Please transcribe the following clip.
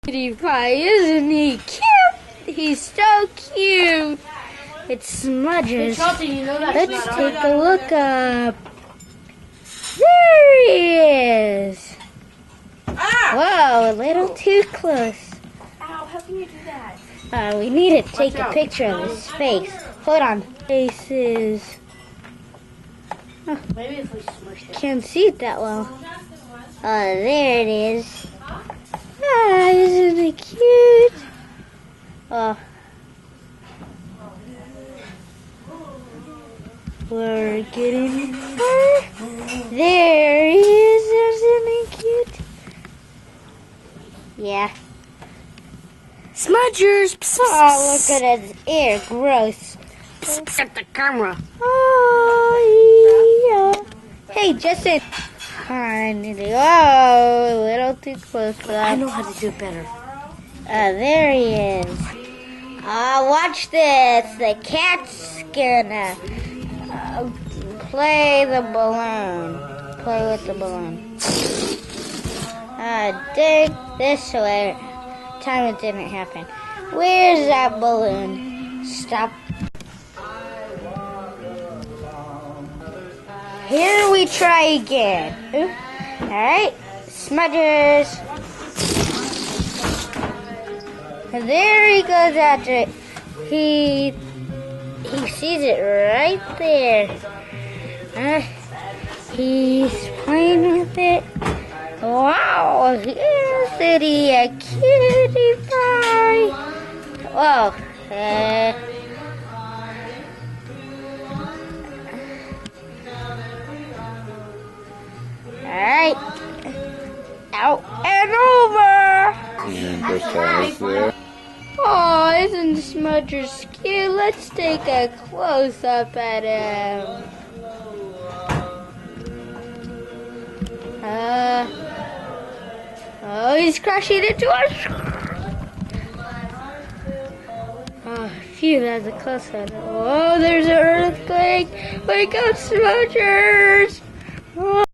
Cutie pie, isn't he cute? He's so cute. It's Smudgers. Let's take a look up. There he is. Whoa, a little too close. Ow, how can you do that? We need to take a picture of his face. Hold on. Faces. Maybe if we smush it. Can't see it that well. There it is. Ah, isn't it cute? Oh. We're getting far. There he is. Isn't he cute? Yeah. Smudgers! Oh, look at his ear. Gross. At the camera. Oh, yeah. Hey, Justin. Oh, a little too close for that. I know how to do better. There he is. Watch this. The cat's gonna play the balloon. Play with the balloon. Dig this way. Time it didn't happen. Where's that balloon? Stop. Here we try again. Alright, Smudgers. There he goes after it. He sees it right there. He's playing with it. Wow, isn't he a cutie pie? Whoa. Alright. Out and over. Oh, isn't Smudgers cute? Let's take a close-up at him. Oh, he's crashing into us. Oh, phew, that's a close one. Oh, there's an earthquake. Wake up, Smudgers. Oh.